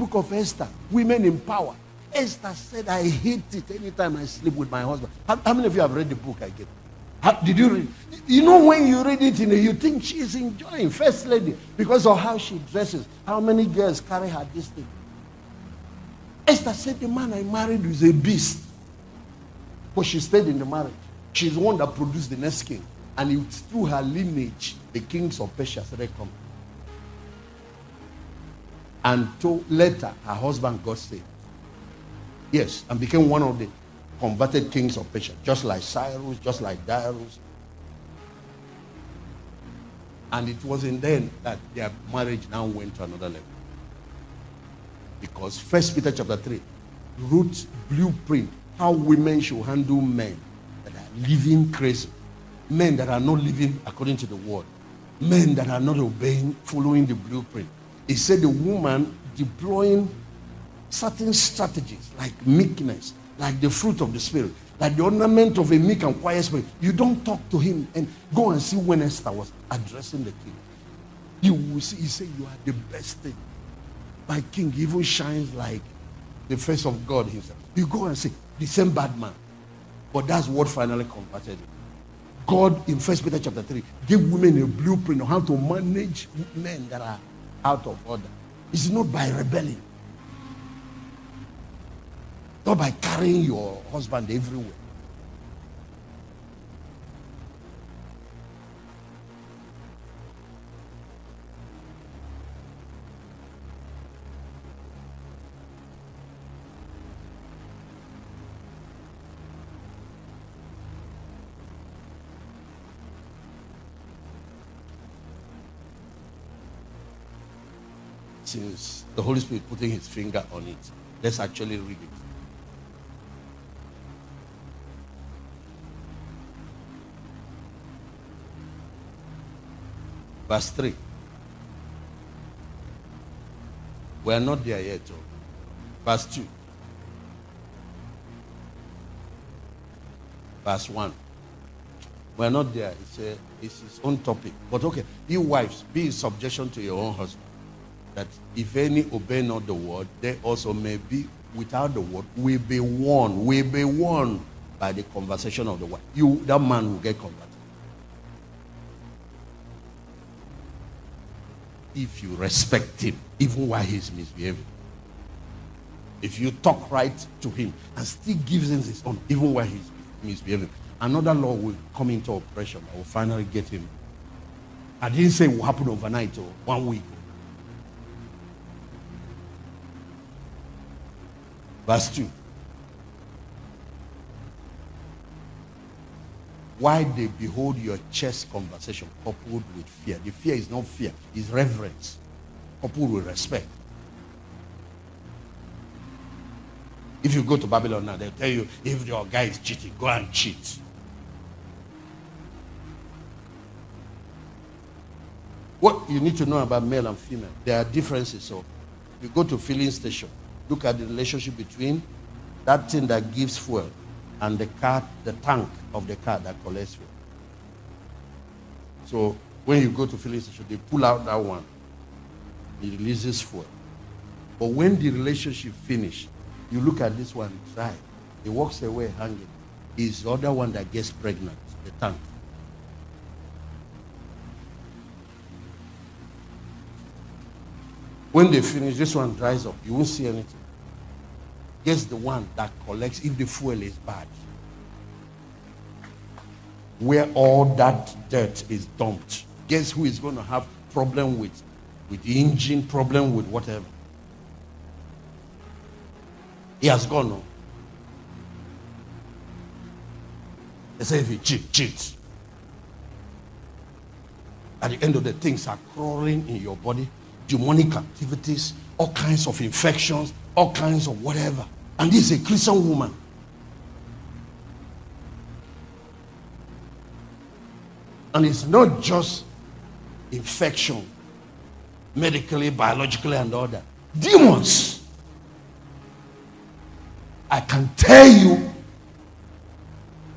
book of Esther, women in power. Esther said, I hate it anytime I sleep with my husband. How many of you have read the book I gave? Did you read? You know, when you read it, you think she's enjoying, first lady, because of how she dresses. How many girls carry her this thing? Esther said, the man I married is a beast. But she stayed in the marriage. She's the one that produced the next king. And it's through her lineage, the kings of Persia started coming. And later, her husband got saved. Yes, and became one of the converted kings of Persia, just like Cyrus, just like Darius. And it wasn't then that their marriage now went to another level. Because 1 Peter chapter 3, Ruth's blueprint, how women should handle men that are living crazy, men that are not living according to the word, men that are not obeying, following the blueprint. He said the woman deploying certain strategies like meekness, like the fruit of the spirit, like the ornament of a meek and quiet spirit. You don't talk to him. And go and see when Esther was addressing the king. You will see, he said, you are the best thing. My king even shines like the face of God himself. You go and say, the same bad man. But that's what finally converted him. God in 1 Peter chapter 3 gave women a blueprint on how to manage men that are out of order. It's not by rebelling. Not by carrying your husband everywhere. Since the Holy Spirit putting his finger on it, let's actually read it. Verse 3. We are not there yet. Verse 2. Verse 1. We are not there. It's his own topic. But okay, you wives, be in subjection to your own husband, that if any obey not the word, they also may be without the word, will be warned by the conversation of the wife. That man will get converted. If you respect him, even while he's misbehaving. If you talk right to him and still gives him his own, even while he's misbehaving, another law will come into operation that will finally get him. I didn't say it will happen overnight or 1 week. Verse 2. Why they behold your chest conversation coupled with fear. The fear is not fear, it's reverence coupled with respect. If you go to Babylon now, they'll tell you, if your guy is cheating, go and cheat. What you need to know about male and female, there are differences. So you go to filling station, look at the relationship between that thing that gives fuel and the tank of the car that collects fuel. So when you go to filling station, they pull out that one. It releases fuel. But when the relationship finishes, you look at this one dry. He walks away hanging. It's the other one that gets pregnant, the tank. When they finish, this one dries up. You won't see anything. Guess the one that collects if the fuel is bad. Where all that dirt is dumped. Guess who is going to have problem with the engine, problem with whatever. He has gone on. They say if you cheat. At the end of the things are crawling in your body. Demonic activities, all kinds of infections, all kinds of whatever. And this is a Christian woman. And it's not just infection, medically, biologically, and all that. Demons. I can tell you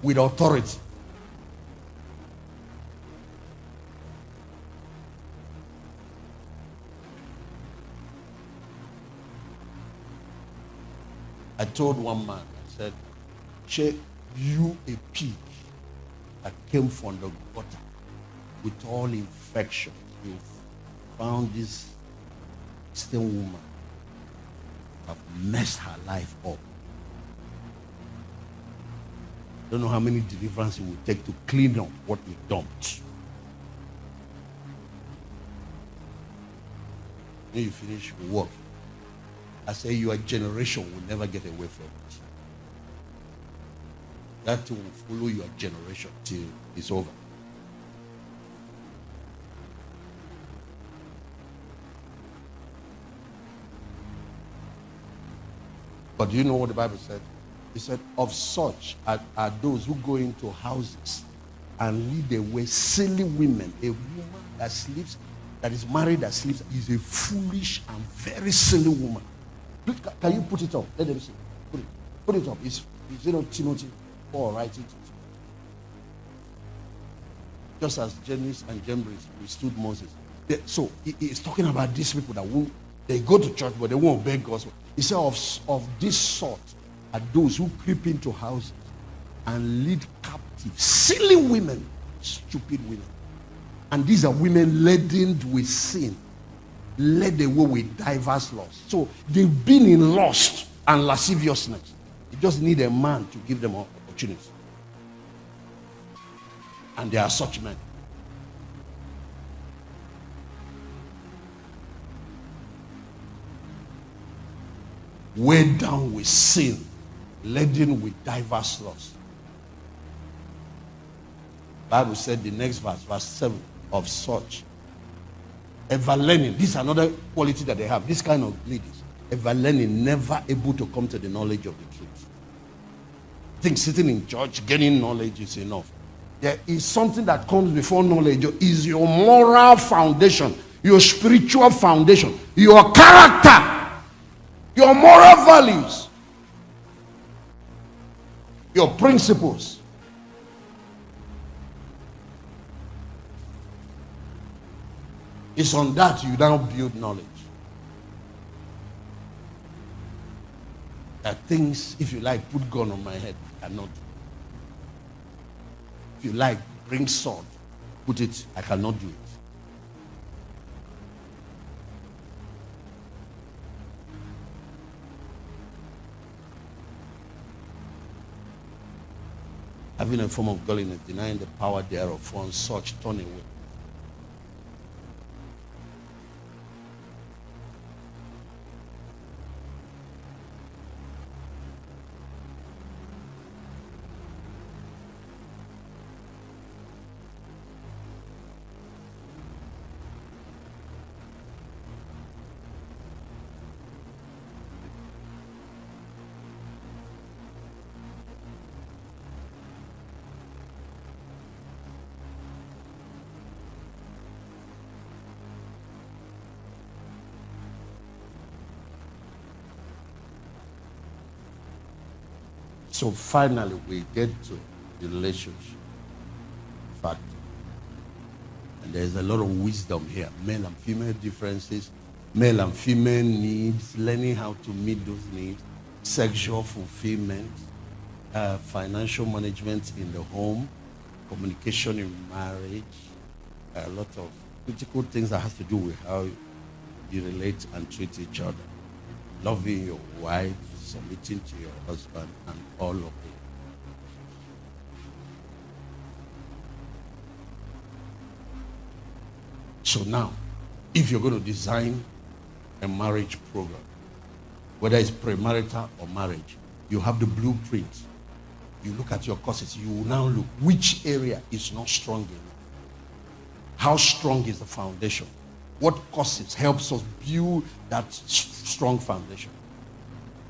with authority. I told one man, I said, "Che, you a pig that came from the gutter with all infections. You found this Christian woman have messed her life up. Don't know how many deliverances it will take to clean up what we dumped." When you finish work, I say your generation will never get away from it. That thing will follow your generation till it's over. But do you know what the Bible said? It said, of such are those who go into houses and lead away silly women. A woman that sleeps, that is married, that sleeps, is a foolish and very silly woman. Please, can you put it up? Let them see. Put it up. It's Timothy 4, right? Just as Janice and Jambres withstood Moses. So he's talking about these people that won't, they go to church, but they won't obey God's word. He said, of this sort are those who creep into houses and lead captive silly women, stupid women. And these are women laden with sin, led away with diverse lusts. So they've been in lust and lasciviousness. You just need a man to give them opportunity. And there are such men. Weighed down with sin, laden with diverse lusts. Bible said the next verse 7, of such, ever learning. This is another quality that they have. This kind of ladies, ever learning, never able to come to the knowledge of the truth. I think sitting in church, getting knowledge is enough. There is something that comes before knowledge. Is your moral foundation, your spiritual foundation, your character, your moral values, your principles. It's on that you now build knowledge. There are things, if you like, put gun on my head, I cannot do. If you like, bring sword, put it, I cannot do it. Having a form of godliness, denying the power thereof, from such turn away. So finally, we get to the relationship factor. And there's a lot of wisdom here. Male and female differences, male and female needs, learning how to meet those needs, sexual fulfillment, financial management in the home, communication in marriage, a lot of critical things that has to do with how you relate and treat each other. Loving your wife, submitting to your husband, and all of it. So now, if you're going to design a marriage program, whether it's premarital or marriage, you have the blueprint. You look at your courses, you will now look which area is not strong enough. How strong is the foundation? What courses helps us build that strong foundation?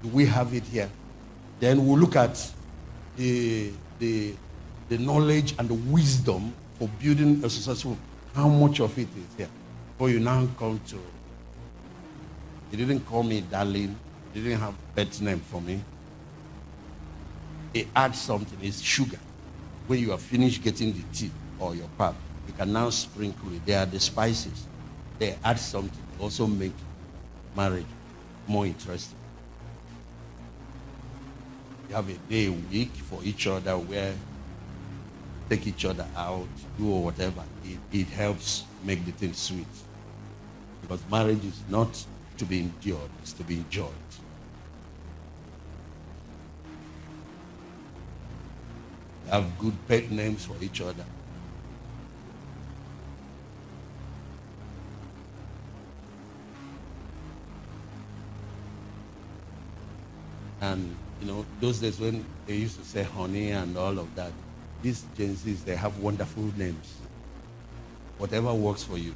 Do we have it here? Then we'll look at the knowledge and the wisdom for building a successful. How much of it is here? Before you now come to, he didn't call me darling. He didn't have pet name for me. He adds something. It's sugar. When you are finished getting the tea or your pap, you can now sprinkle it. They are the spices. They add something. Also make marriage more interesting. You have a day a week for each other where take each other out, do whatever. It helps make the thing sweet. Because marriage is not to be endured, it's to be enjoyed. Have good pet names for each other. And those days when they used to say honey and all of that, these Gen Zs, they have wonderful names. Whatever works for you,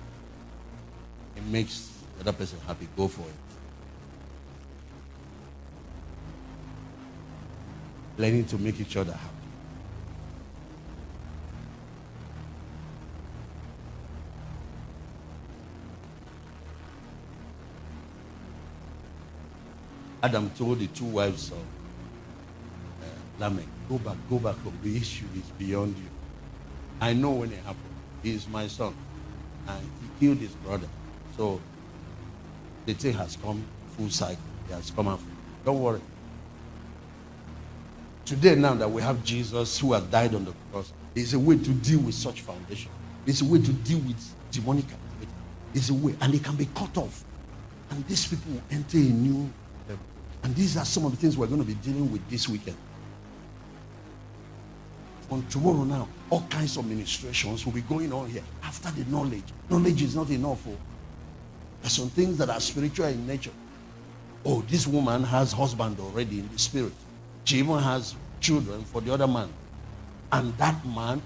it makes the other person happy, go for it. Learning to make each other happy. Adam told the two wives of Lamech, go back home. The issue is beyond you. I know when it happened. He is my son. And he killed his brother. So the thing has come full cycle. It has come out. Don't worry. Today, now that we have Jesus who has died on the cross, there's a way to deal with such foundation. There's a way to deal with demonic activity. There's a way, and it can be cut off. And these people will enter a new level. And these are some of the things we're going to be dealing with this weekend. On tomorrow now, all kinds of ministrations will be going on here after the knowledge. Knowledge is not enough. There's some things that are spiritual in nature. Oh, this woman has husband already in the spirit. She even has children for the other man. And that man,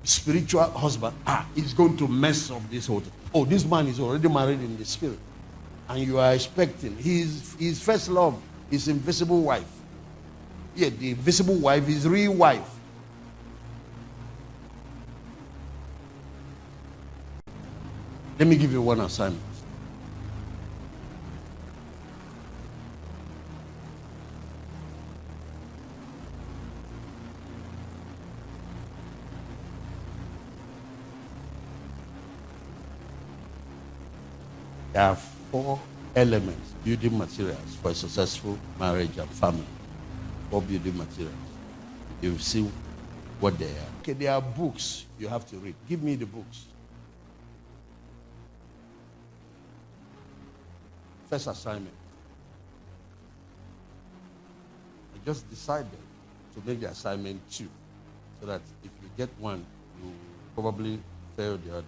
spiritual husband, is going to mess up this whole thing. Oh, this man is already married in the spirit. And you are expecting his first love is invisible wife. Yeah, the invisible wife is real wife. Let me give you one assignment. There are 4 elements, building materials for a successful marriage and family. 4 building materials. You see what they are. Okay, there are books you have to read. Give me the books. First assignment. I just decided to make the assignment 2, so that if you get one, you probably fail the other.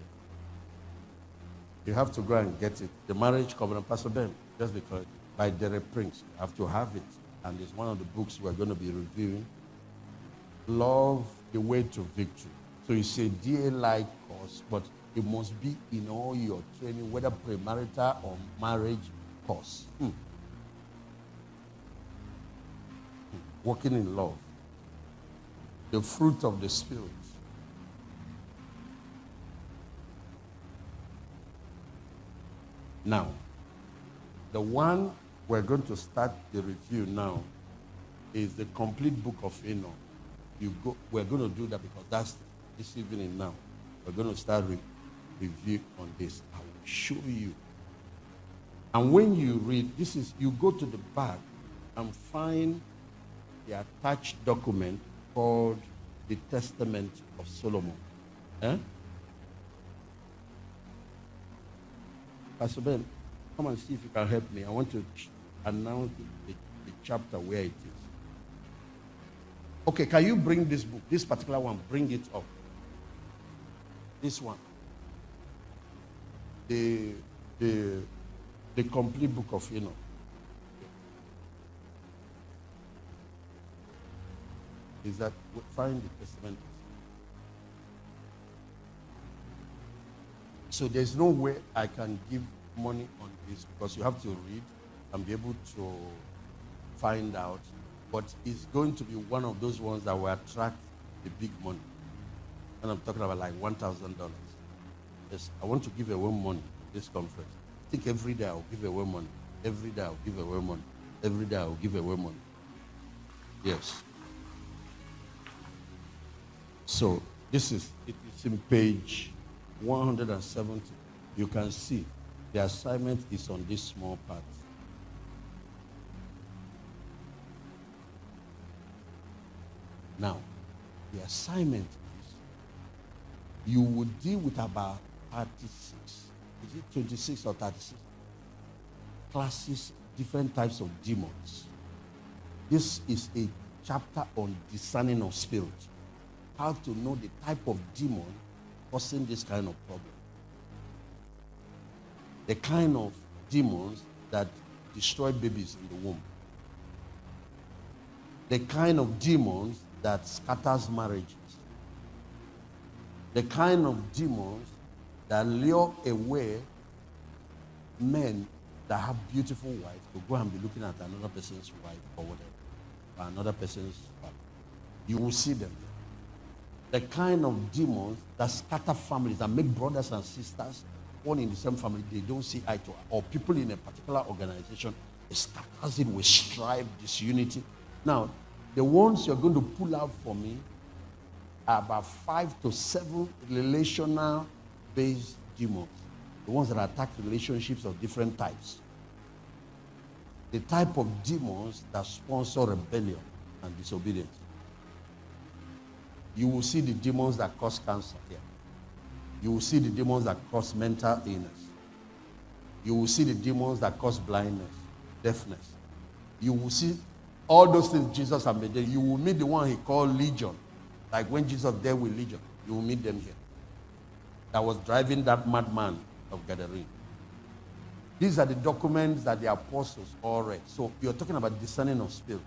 You have to go and get it. The Marriage Covenant, Pastor Ben, just because, by Derek Prince. You have to have it. And it's one of the books we're going to be reviewing. Love, the Way to Victory. So it's a DA-like course, but it must be in all your training, whether premarital or marriage course. Walking in love. The fruit of the Spirit. Now, the one we're going to start the review now is the complete book of Enoch. We're going to do that because that's this evening now. We're going to start review on this. I will show you. And when you read, you go to the back and find the attached document called the Testament of Solomon. Pastor Ben, come and see if you can help me. I want to announce the chapter where it is. Okay, can you bring this book, this particular one, bring it up. This one. The complete book of Enoch. Is that, find the Testament. So there's no way I can give money on this because you have to read and be able to find out. But it's going to be one of those ones that will attract the big money. And I'm talking about like $1,000. Yes, I want to give away money this conference. I think every day I'll give away money. Every day I'll give away money. Every day I'll give away money. Yes. So it is in page 170. You can see the assignment is on this small part. Now, the assignment is you will deal with about 36. Is it 26 or 36? Classes, different types of demons. This is a chapter on discerning of spirit. How to know the type of demon causing this kind of problem. The kind of demons that destroy babies in the womb. The kind of demons that scatters marriages. The kind of demons that lure away men that have beautiful wives to go and be looking at another person's wife or whatever, or another person's wife. You will see them. The kind of demons that scatter families, that make brothers and sisters born in the same family, they don't see eye to eye, or people in a particular organization, it scatters it with strife, disunity. Now, the ones you're going to pull out for me are about 5 to 7 relational-based demons. The ones that attack relationships of different types. The type of demons that sponsor rebellion and disobedience. You will see the demons that cause cancer here. You will see the demons that cause mental illness. You will see the demons that cause blindness, deafness. You will see all those things Jesus has made. You will meet the one he called Legion. Like when Jesus dealt with Legion, you will meet them here. That was driving that madman of Gadarene. These are the documents that the apostles all read. So you're talking about discerning of spirit.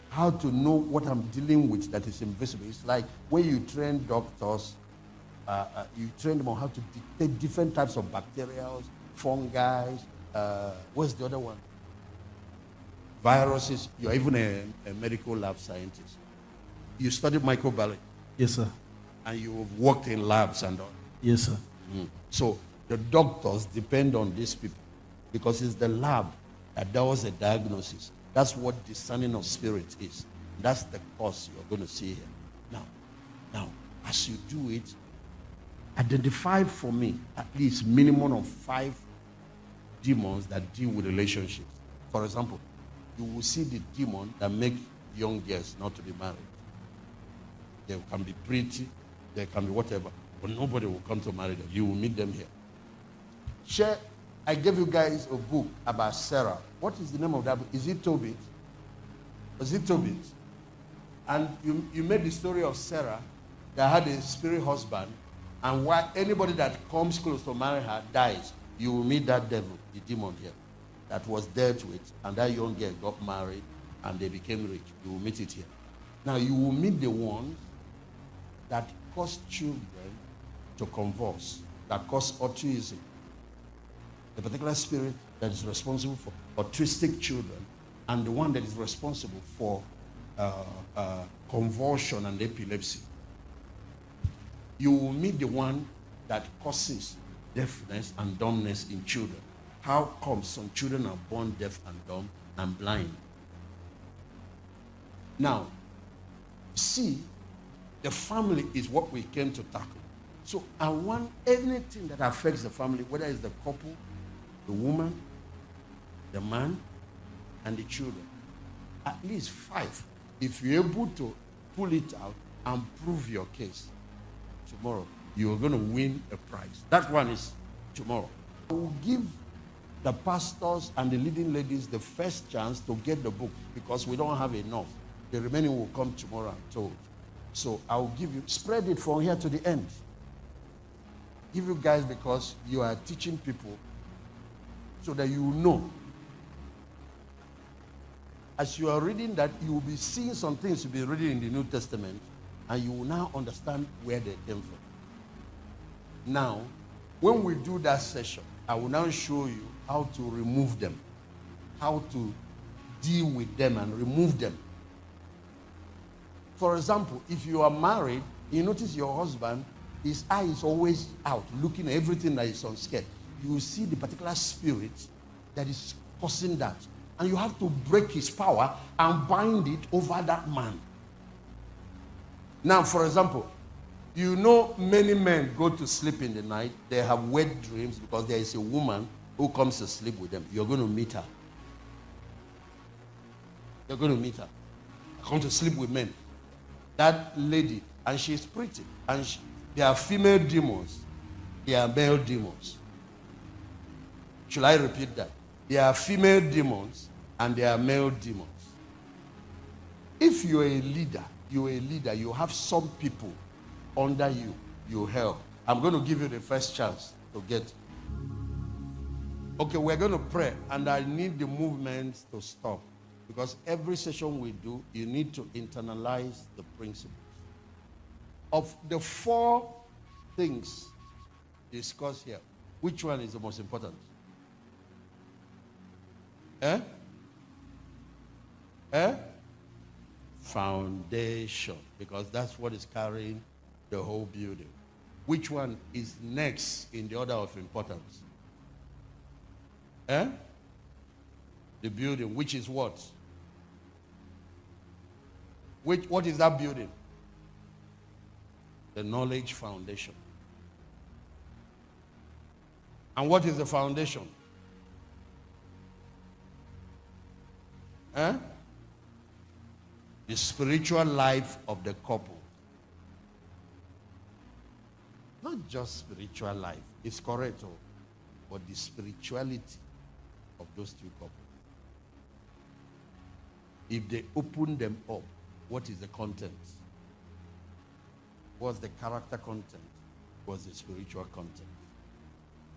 How to know what I'm dealing with that is invisible. It's like when you train doctors, you train them on how to detect different types of bacteria, fungi, what's the other one? Viruses. You're even a medical lab scientist. You studied microbiology. Yes, sir. And you've worked in labs and all. Yes, sir. So the doctors depend on these people because it's the lab that does the diagnosis. That's what discerning of spirit is. That's the course you're going to see here. Now, as you do it, identify for me at least minimum of 5 demons that deal with relationships. For example, you will see the demon that make young girls not to be married. They can be pretty, they can be whatever, but nobody will come to marry them. You will meet them here. I gave you guys a book about Sarah. What is the name of that book? Is it Tobit? Was it Tobit? And you made the story of Sarah that had a spirit husband, and why anybody that comes close to marry her dies. You will meet that devil, the demon here, that was dealt with, and that young girl got married, and they became rich. You will meet it here. Now, you will meet the ones that cause children to convulse, that cause autism. The particular spirit that is responsible for autistic children, and the one that is responsible for convulsion and epilepsy. You will meet the one that causes deafness and dumbness in children. How come some children are born deaf and dumb and blind? Now, see, the family is what we came to tackle. So I want anything that affects the family, whether it's the couple, the woman, the man, and the children. At least 5. If you're able to pull it out and prove your case, tomorrow you're going to win a prize. That one is tomorrow. I will give the pastors and the leading ladies the first chance to get the book because we don't have enough. The remaining will come tomorrow, I'm told. So I will give you, spread it from here to the end. Give you guys because you are teaching people so that you know. As you are reading that, you will be seeing some things to be reading in the New Testament, and you will now understand where they came from. Now, when we do that session, I will now show you how to remove them, how to deal with them and remove them. For example, if you are married, you notice your husband, his eye is always out, looking at everything that is unscared. You will see the particular spirit that is causing that. And you have to break his power and bind it over that man. Now, for example, you know many men go to sleep in the night. They have wet dreams because there is a woman who comes to sleep with them. You're going to meet her. You're going to meet her. I come to sleep with men. That lady, and she's pretty, and they are female demons, they are male demons. Should I repeat that? They are female demons and they are male demons. If you're a leader, you have some people under you, you help. I'm going to give you the first chance to get. Okay, we're going to pray, and I need the movement to stop. Because every session we do, you need to internalize the principles. Of the 4 things discussed here, which one is the most important? Foundation. Because that's what is carrying the whole building. Which one is next in the order of importance? The building, which is what? What is that building? The knowledge foundation. And what is the foundation? The spiritual life of the couple. Not just spiritual life, it's correct, but the spirituality of those 2 couples. If they open them up, what is the content? What's the character content? What's the spiritual content?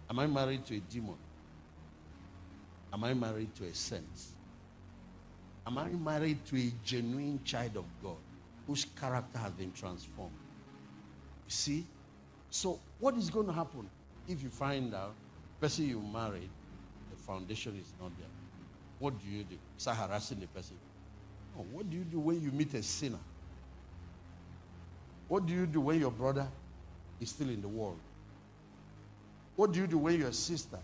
Am I married to a demon? Am I married to a saint? Am I married to a genuine child of God whose character has been transformed? You see? So what is going to happen if you find out the person you married, the foundation is not there? What do you do? Start harassing the person. Oh, what do you do when you meet a sinner? What do you do when your brother is still in the world? What do you do when your sister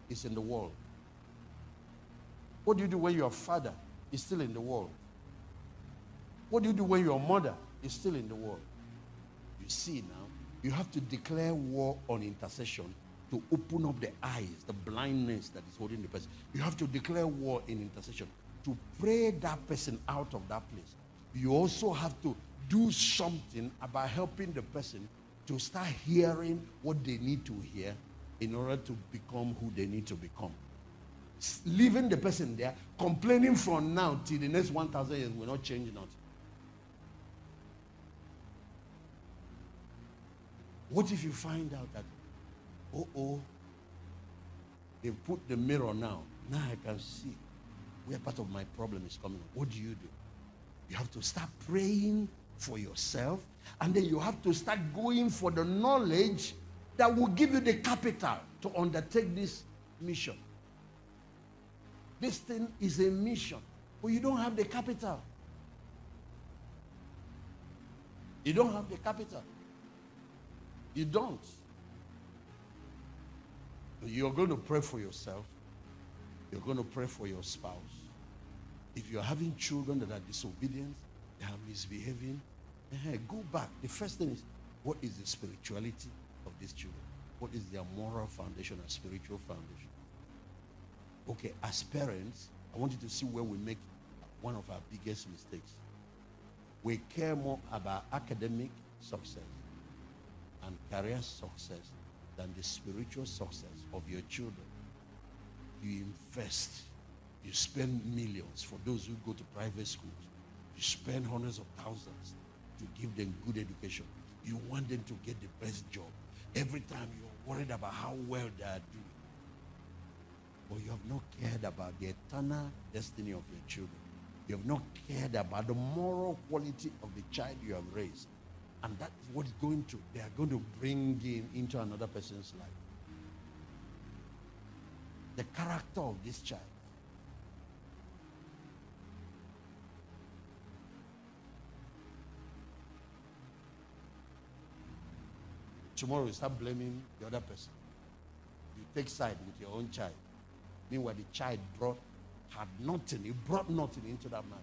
is in the world? What do you do when your father is still in the world? What do you do when your mother is still in the world? You see now, you have to declare war on intercession to open up the eyes, the blindness that is holding the person. You have to declare war in intercession to pray that person out of that place. You also have to do something about helping the person to start hearing what they need to hear in order to become who they need to become. Leaving the person there, complaining from now till the next 1,000 years will not change nothing. What if you find out that, they put the mirror now. Now I can see where part of my problem is coming. What do? You have to start praying for yourself, and then you have to start going for the knowledge that will give you the capital to undertake this mission. This thing is a mission, but you don't have the capital. You don't have the capital. You don't. You're going to pray for yourself. You're going to pray for your spouse. If you're having children that are disobedient, they are misbehaving, go back. The first thing is, what is the spirituality of these children? What is their moral foundation and spiritual foundation? Okay, as parents, I want you to see where we make one of our biggest mistakes. We care more about academic success and career success than the spiritual success of your children. You invest, you spend millions for those who go to private schools. You spend hundreds of thousands to give them good education. You want them to get the best job. Every time you're worried about how well they are doing. But you have not cared about the eternal destiny of your children. You have not cared about the moral quality of the child you have raised. And that is what is going to, they are going to bring into another person's life. The character of this child. Tomorrow you start blaming the other person. You take side with your own child. Meanwhile, the child had nothing. He brought nothing into that man.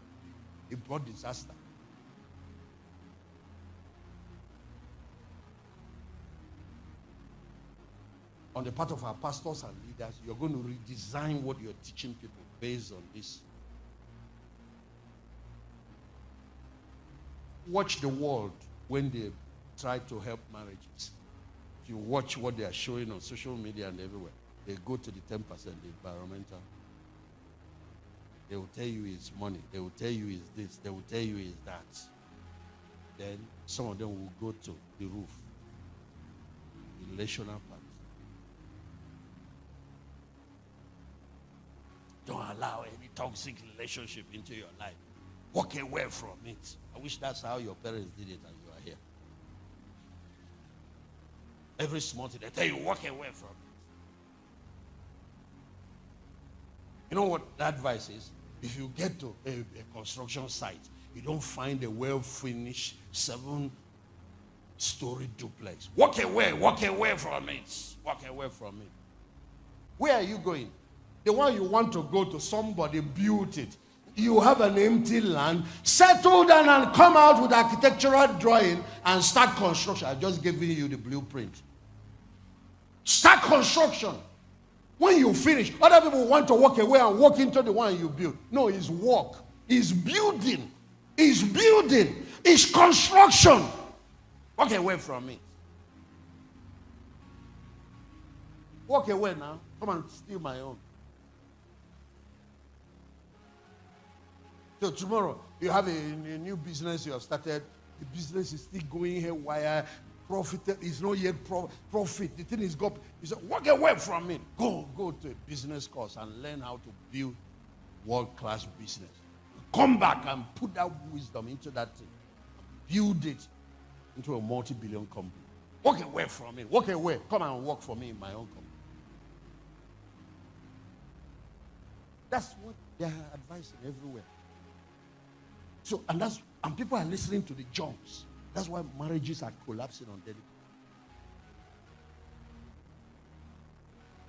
He brought disaster. On the part of our pastors and leaders, you're going to redesign what you're teaching people based on this. Watch the world when they try to help marriages. If you watch what they are showing on social media and everywhere, they go to the 10%, the environmental. They will tell you it's money. They will tell you it's this. They will tell you it's that. Then some of them will go to the roof. The relational part. Don't allow any toxic relationship into your life. Walk away from it. I wish that's how your parents did it and you are here. Every small thing, they tell you, walk away from it. You know what the advice is? If you get to a construction site, you don't find a well-finished 7-story duplex. Walk away from it. Walk away from it. Where are you going? The one you want to go to, somebody built it. You have an empty land. Settle down and come out with architectural drawing and start construction. I've just given you the blueprint. Start construction. When you finish, other people want to walk away and walk into the one you built. No, it's work. It's building. It's building. It's construction. Walk away from it. Walk away now. Come and steal my own. So tomorrow, you have a new business you have started. The business is still going haywire. Profit is not yet profit. The thing is go. You say, walk away from it. Go to a business course and learn how to build world-class business. Come back and put that wisdom into that thing. Build it into a multi-billion company. Walk away from it. Walk away. Come and work for me in my own company. That's what they are advising everywhere. So, and people are listening to the junks. That's why marriages are collapsing on daily.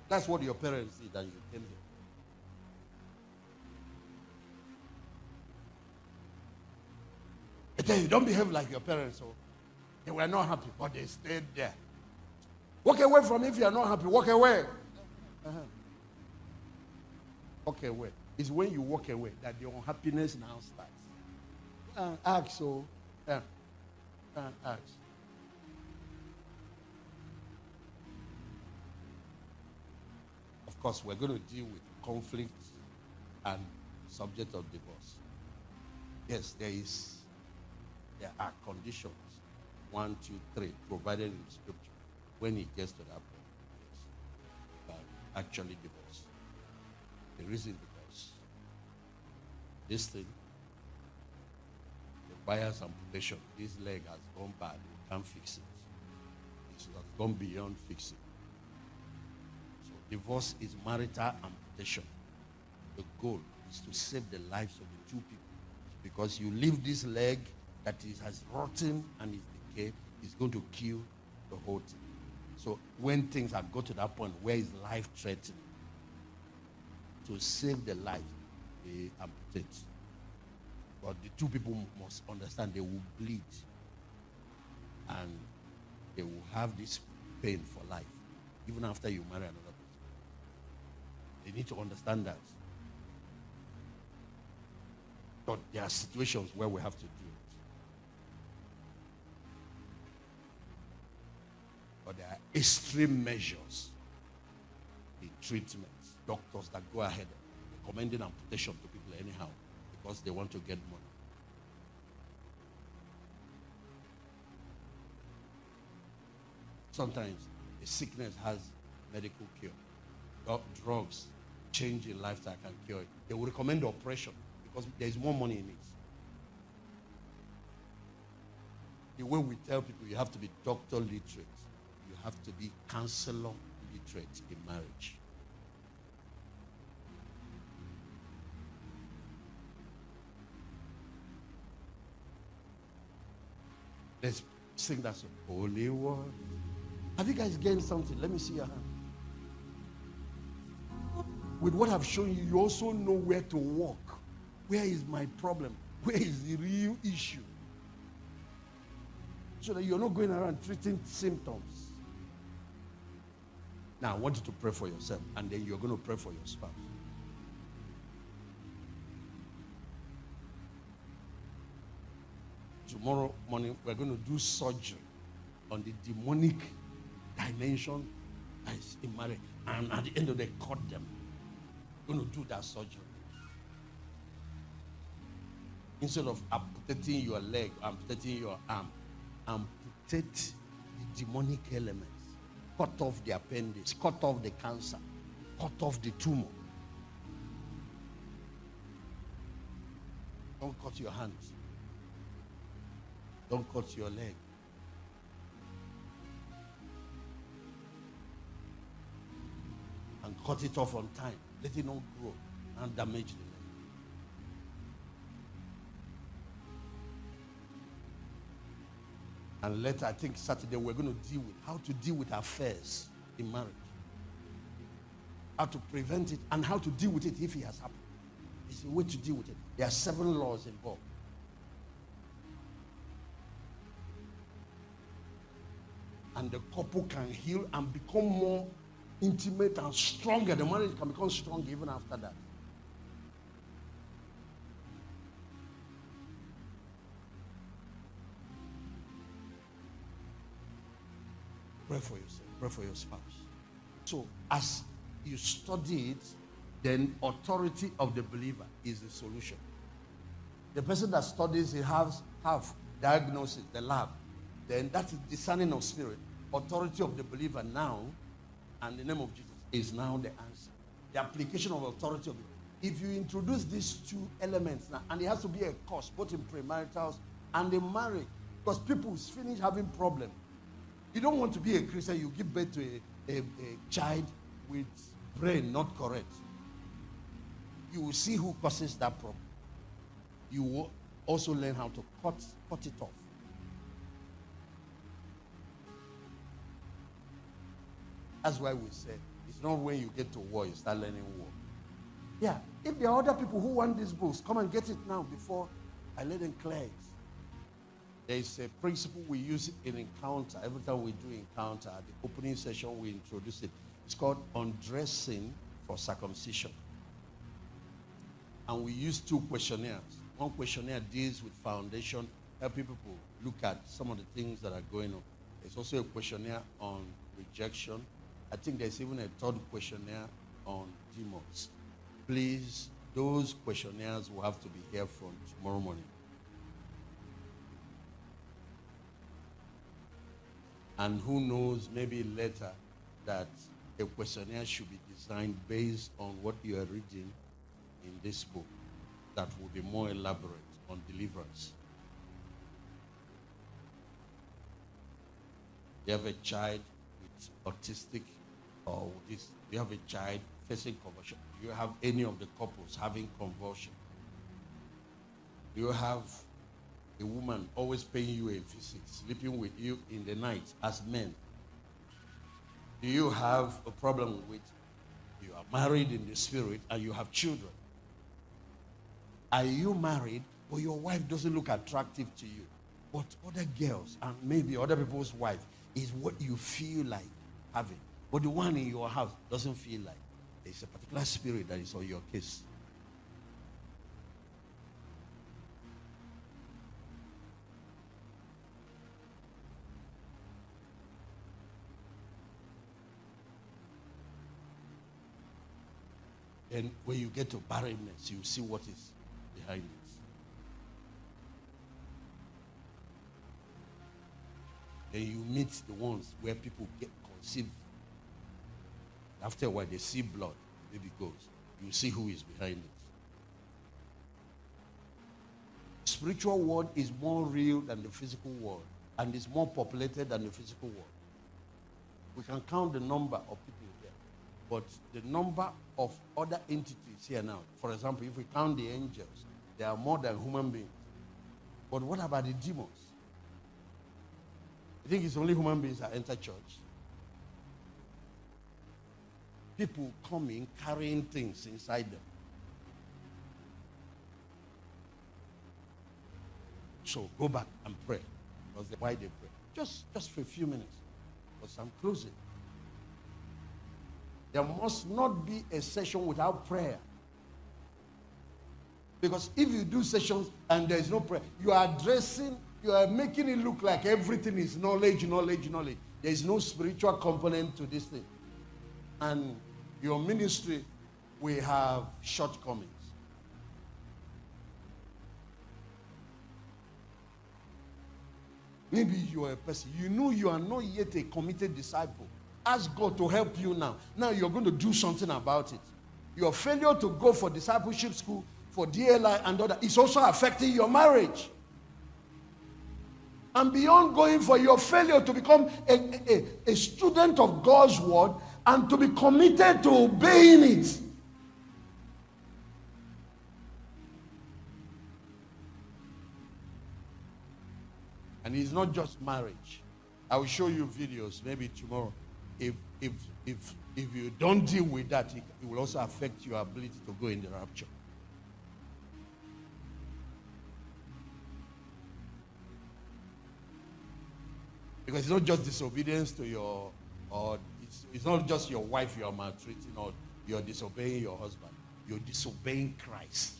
That's what your parents did and you came here. I tell you, don't behave like your parents. So they were not happy, but they stayed there. Walk away from it if you are not happy. Walk away. Walk away. It's when you walk away that your unhappiness now starts. Ask. Of course, we're going to deal with conflict and subject of divorce. Yes, there are conditions, 1, 2, 3, provided in the scripture. When it gets to that point, yes, but actually divorce. The reason because this thing requires amputation. This leg has gone bad. We can't fix it. It has gone beyond fixing. So divorce is marital amputation. The goal is to save the lives of the two people. Because you leave this leg that has rotten and is decayed, it's going to kill the whole thing. So when things have got to that point where it's life-threatening, to save the life, they amputate. But the two people must understand they will bleed. And they will have this pain for life. Even after you marry another person. They need to understand that. But there are situations where we have to do it. But there are extreme measures in treatments. Doctors that go ahead recommending amputation to people anyhow because they want to get money. Sometimes a sickness has medical cure. Drugs, change in lifestyle can cure it. They will recommend operation because there is more money in it. The way we tell people you have to be doctor literate, you have to be counselor literate in marriage. Let's sing that song. Holy One. Have you guys gained something? Let me see your hand. With what I've shown you, you also know where to walk. Where is my problem? Where is the real issue? So that you're not going around treating symptoms. Now, I want you to pray for yourself, and then you're going to pray for your spouse. tomorrow morning, we're going to do surgery on the demonic dimension that is in marriage. And at the end of the day, cut them. We're going to do that surgery. Instead of amputating your leg, amputating your arm, amputate the demonic elements. Cut off the appendix, cut off the cancer, cut off the tumor. Don't cut your hands. Don't cut your leg. And cut it off on time. Let it not grow and damage the leg. And later, I think Saturday, we're going to deal with how to deal with affairs in marriage. How to prevent it and how to deal with it if it has happened. It's a way to deal with it. There are 7 laws involved. And the couple can heal and become more intimate and stronger. The marriage can become strong even after that. Pray for yourself. Pray for your spouse. So as you study it, then authority of the believer is the solution. The person that studies it have diagnosis, the lab. Then that is discerning of spirit. Authority of the believer now, and the name of Jesus is now the answer. The application of authority of the, if you introduce these 2 elements now, and it has to be a course, both in premaritals and in marriage, because people finish having problems. You don't want to be a Christian, you give birth to a child with brain not correct. You will see who causes that problem. You will also learn how to cut it off. That's why we say it's not when you get to war you start learning war. Yeah, if there are other people who want these books, come and get it now before I let them clear it. There is a principle we use in encounter. Every time we do encounter, at the opening session, we introduce it. It's called undressing for circumcision. And we use 2 questionnaires. One questionnaire deals with foundation, helping people look at some of the things that are going on. There's also a questionnaire on rejection. I think there's even a 3rd questionnaire on demons. Please, those questionnaires will have to be here from tomorrow morning. And who knows, maybe later, that a questionnaire should be designed based on what you are reading in this book that will be more elaborate on deliverance. You have a child with autistic or this, you have a child facing conversion. Do you have any of the couples having conversion? Do you have a woman always paying you a visit, sleeping with you in the night as men? Do you have a problem with you are married in the spirit and you have children? Are you married but your wife doesn't look attractive to you? But other girls and maybe other people's wife is what you feel like having. But the one in your house doesn't feel like. There's a particular spirit that is on your case. And when you get to barrenness, you see what is behind it. Then you meet the ones where people get conceived. After a while, they see blood, the baby goes. You see who is behind it. The spiritual world is more real than the physical world, and is more populated than the physical world. We can count the number of people here, but the number of other entities here now, for example, if we count the angels, there are more than human beings. But what about the demons? You think it's only human beings that enter church? People coming, carrying things inside them. So go back and pray. Because why they pray? Just for a few minutes. Because I'm closing. There must not be a session without prayer. Because if you do sessions and there is no prayer, you are addressing you are making it look like everything is knowledge. There is no spiritual component to this thing. And your ministry will have shortcomings. Maybe you are a person, you know you are not yet a committed disciple. Ask God to help you now. Now you're going to do something about it. Your failure to go for discipleship school, for DLI and other, is also affecting your marriage. And beyond going for your failure to become a student of God's word and to be committed to obeying it. And it's not just marriage. I will show you videos maybe tomorrow. If you don't deal with that, it will also affect your ability to go in the rapture. Because it's not just disobedience to your, or it's not just your wife you are maltreating or you're disobeying your husband. You're disobeying Christ.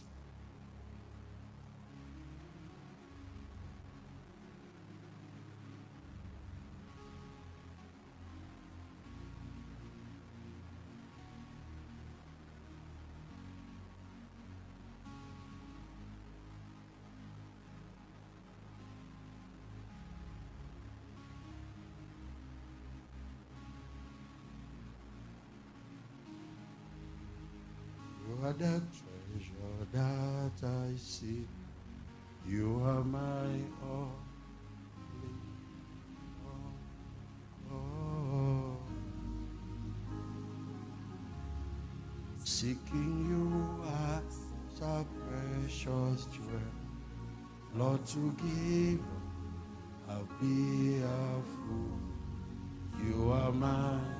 You are the treasure that I see. You are my only. Seeking you as a precious jewel, Lord, to give, I'll be a fool. You are mine.